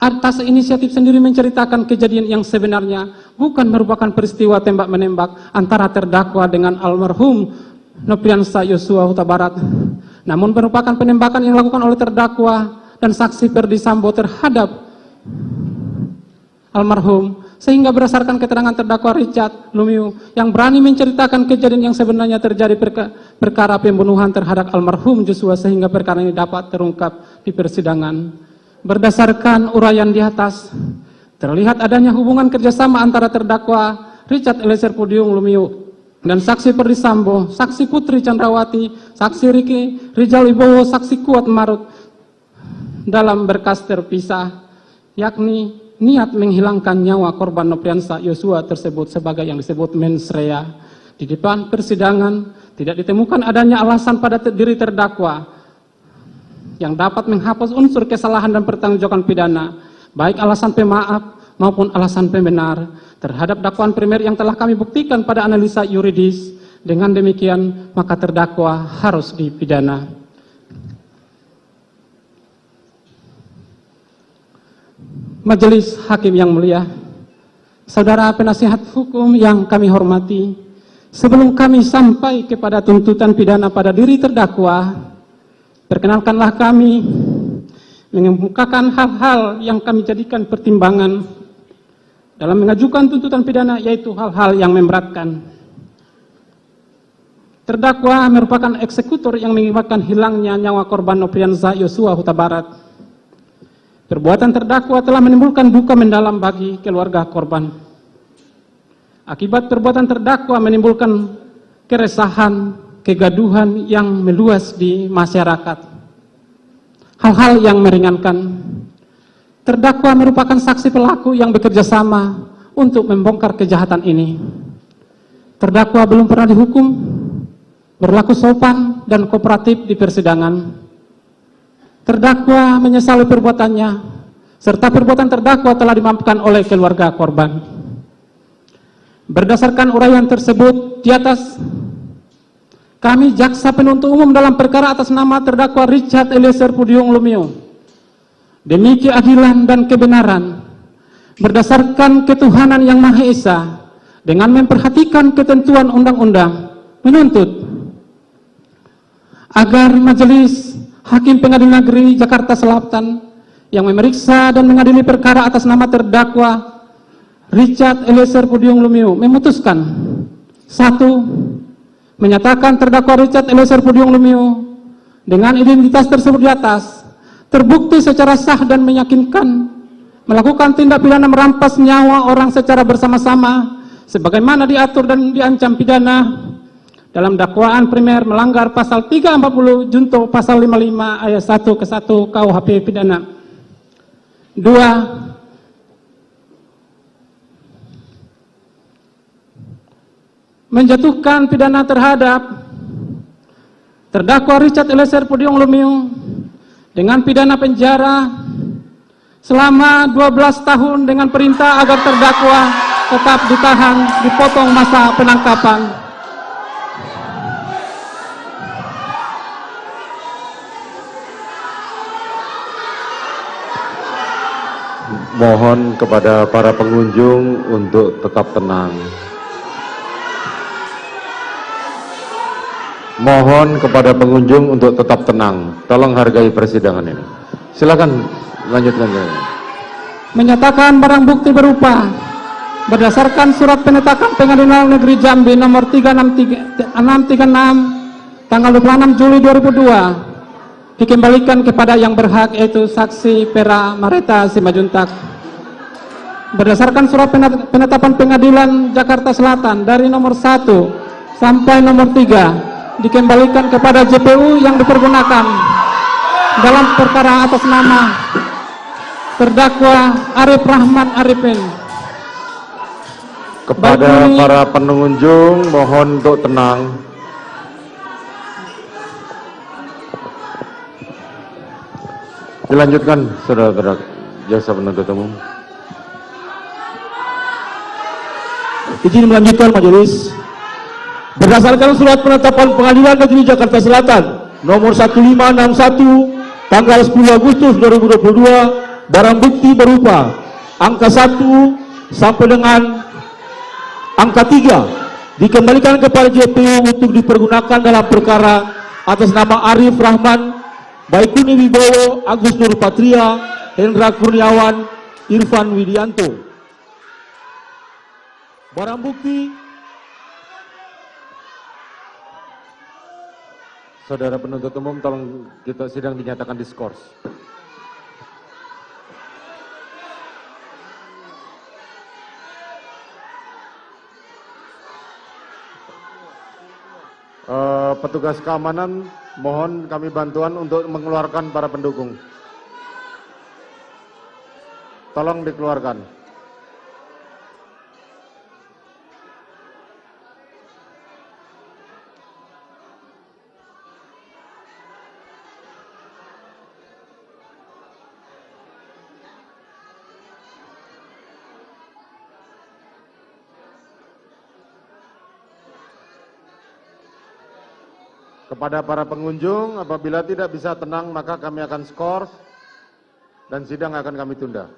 atas inisiatif sendiri menceritakan kejadian yang sebenarnya, bukan merupakan peristiwa tembak-menembak antara terdakwa dengan almarhum Nofriansah Yosua Huta Barat, namun merupakan penembakan yang dilakukan oleh terdakwa dan saksi Ferdy Sambo terhadap almarhum, sehingga berdasarkan keterangan terdakwa Richard Lumiu yang berani menceritakan kejadian yang sebenarnya terjadi perkara pembunuhan terhadap almarhum Joshua, sehingga perkara ini dapat terungkap di persidangan. Berdasarkan uraian di atas, terlihat adanya hubungan kerjasama antara terdakwa Richard Eliezer Pudium Lumiu dan saksi Ferdy Sambo, saksi Putri Chandrawati, saksi Riki Rijal Wibowo, saksi Kuat Marut dalam berkas terpisah, yakni niat menghilangkan nyawa korban Nofriansah Yosua tersebut sebagai yang disebut mens rea. Di depan persidangan tidak ditemukan adanya alasan pada diri terdakwa yang dapat menghapus unsur kesalahan dan pertanggungjawaban pidana, baik alasan pemaaf maupun alasan pembenar terhadap dakwaan primer yang telah kami buktikan pada analisa yuridis. Dengan demikian, maka terdakwa harus dipidana. Majelis Hakim yang mulia, saudara penasihat hukum yang kami hormati, sebelum kami sampai kepada tuntutan pidana pada diri terdakwa, perkenalkanlah kami mengemukakan hal-hal yang kami jadikan pertimbangan dalam mengajukan tuntutan pidana, yaitu hal-hal yang memberatkan. Terdakwa merupakan eksekutor yang mengakibatkan hilangnya nyawa korban Nofriansah Yosua Huta Barat. Perbuatan terdakwa telah menimbulkan duka mendalam bagi keluarga korban. Akibat perbuatan terdakwa menimbulkan keresahan, kegaduhan yang meluas di masyarakat. Hal-hal yang meringankan. Terdakwa merupakan saksi pelaku yang bekerja sama untuk membongkar kejahatan ini. Terdakwa belum pernah dihukum, berlaku sopan dan kooperatif di persidangan. Terdakwa menyesali perbuatannya, serta perbuatan terdakwa telah dimaafkan oleh keluarga korban. Berdasarkan uraian tersebut di atas, kami jaksa penuntut umum dalam perkara atas nama terdakwa Richard Eliezer Pudium Lumiu, demi keadilan dan kebenaran, berdasarkan ketuhanan yang Maha Esa, dengan memperhatikan ketentuan undang-undang, menuntut agar Majelis Hakim Pengadilan Negeri Jakarta Selatan yang memeriksa dan mengadili perkara atas nama terdakwa Richard Eliezer Pudium Lumiu memutuskan: 1. Menyatakan terdakwa Richard Eliezer Pudium Lumiu dengan identitas tersebut di atas terbukti secara sah dan meyakinkan melakukan tindak pidana merampas nyawa orang secara bersama-sama sebagaimana diatur dan diancam pidana dalam dakwaan primer melanggar pasal 340 junto pasal 55 ayat 1 ke 1 KUHP pidana. 2. Menjatuhkan pidana terhadap terdakwa Richard Eliezer Pudium Lumiu dengan pidana penjara selama 12 tahun dengan perintah agar terdakwa tetap ditahan, dipotong masa penangkapan. Mohon kepada para pengunjung untuk tetap tenang. Mohon kepada pengunjung untuk tetap tenang. Tolong hargai persidangan ini. Silakan lanjutkan. Menyatakan barang bukti berupa berdasarkan surat penetapan Pengadilan Negeri Jambi nomor 636 tanggal 26 Juli 2002 dikembalikan kepada yang berhak, yaitu saksi Pera Mareta Simajuntak. Berdasarkan surat penetapan Pengadilan Jakarta Selatan dari nomor 1 sampai nomor 3 dikembalikan kepada JPU yang dipergunakan dalam perkara atas nama terdakwa Arif Rahman Arifin. Kepada para pengunjung mohon untuk tenang. Dilanjutkan, saudara-saudara jaksa penuntut umum. Izin melanjutkan majelis. Berdasarkan surat penetapan Pengadilan Negeri Jakarta Selatan nomor 1561 tanggal 10 Agustus 2022 barang bukti berupa angka 1 sampai dengan angka 3 dikembalikan kepada JPU untuk dipergunakan dalam perkara atas nama Arif Rahman, Baikuni Wibowo, Agus Nurpatria, Hendra Kurniawan, Irfan Widianto. Barang bukti Saudara penuntut umum, tolong kita sidang dinyatakan diskors. Petugas keamanan, mohon kami bantuan untuk mengeluarkan para pendukung. Tolong dikeluarkan. Kepada para pengunjung, apabila tidak bisa tenang, maka kami akan skor dan sidang akan kami tunda.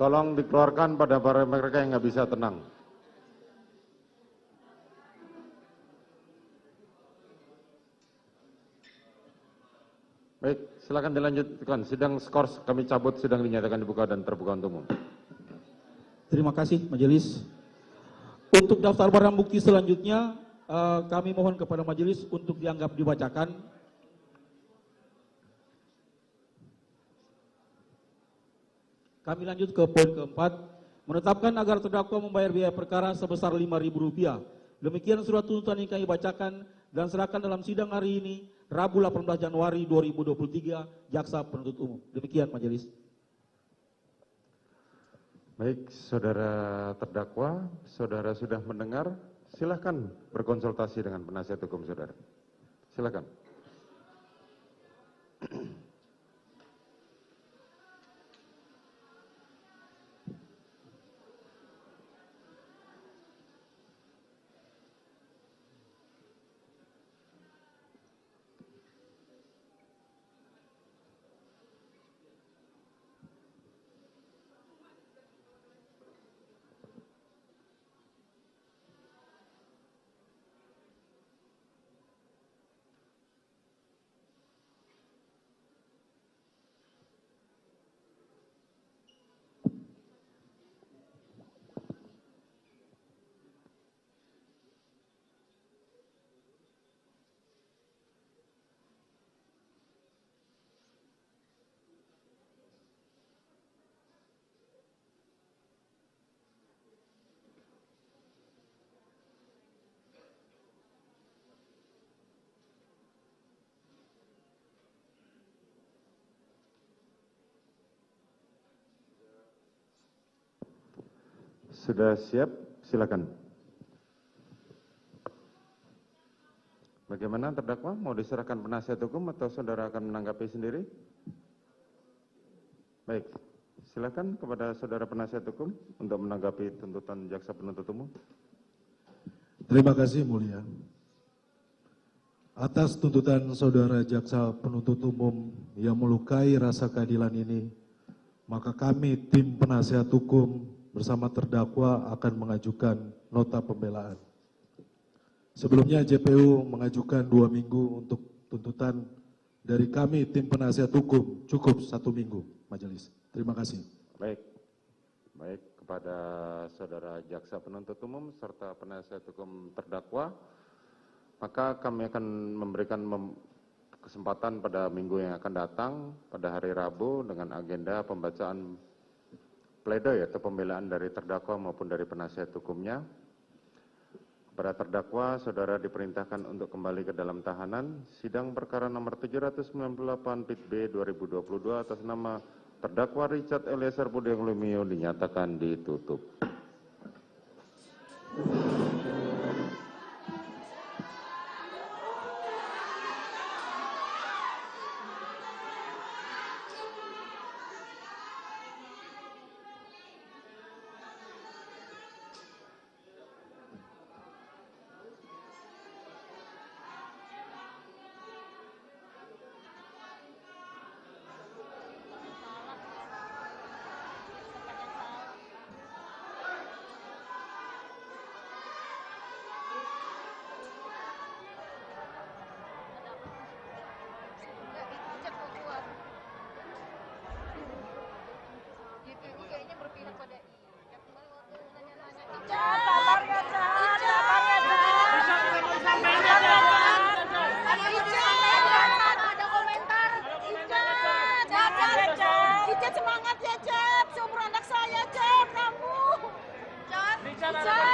Tolong dikeluarkan pada para mereka yang nggak bisa tenang. Baik, silakan dilanjutkan. Sidang skors kami cabut, sidang dinyatakan dibuka dan terbuka untuk umum. Terima kasih majelis. Untuk daftar barang bukti selanjutnya, kami mohon kepada majelis untuk dianggap dibacakan. Kami lanjut ke poin keempat, menetapkan agar terdakwa membayar biaya perkara sebesar Rp5.000. Demikian surat tuntutan yang kami bacakan dan serahkan dalam sidang hari ini, Rabu 18 Januari 2023, Jaksa Penuntut Umum. Demikian majelis. Baik, saudara terdakwa, saudara sudah mendengar, silakan berkonsultasi dengan penasihat hukum saudara. Silakan. Sudah siap? Silakan. Bagaimana terdakwa? Mau diserahkan penasihat hukum atau saudara akan menanggapi sendiri? Baik, silakan kepada saudara penasihat hukum untuk menanggapi tuntutan jaksa penuntut umum. Terima kasih mulia. Atas tuntutan saudara jaksa penuntut umum yang melukai rasa keadilan ini, maka kami tim penasihat hukum bersama terdakwa akan mengajukan nota pembelaan. Sebelumnya JPU mengajukan 2 minggu untuk tuntutan dari kami tim penasihat hukum, cukup 1 minggu majelis. Terima kasih. Baik kepada saudara jaksa penuntut umum serta penasihat hukum terdakwa, maka kami akan memberikan kesempatan pada minggu yang akan datang pada hari Rabu dengan agenda pembacaan pledoi atau pembelaan dari terdakwa maupun dari penasihat hukumnya. Kepada terdakwa, saudara diperintahkan untuk kembali ke dalam tahanan. Sidang perkara nomor 798 Pit B 2022 atas nama terdakwa Richard Eliezer Pudiang Lumiu dinyatakan ditutup. Semangat ya, Cep. Seumur anak saya, Cep. Kamu. Cep.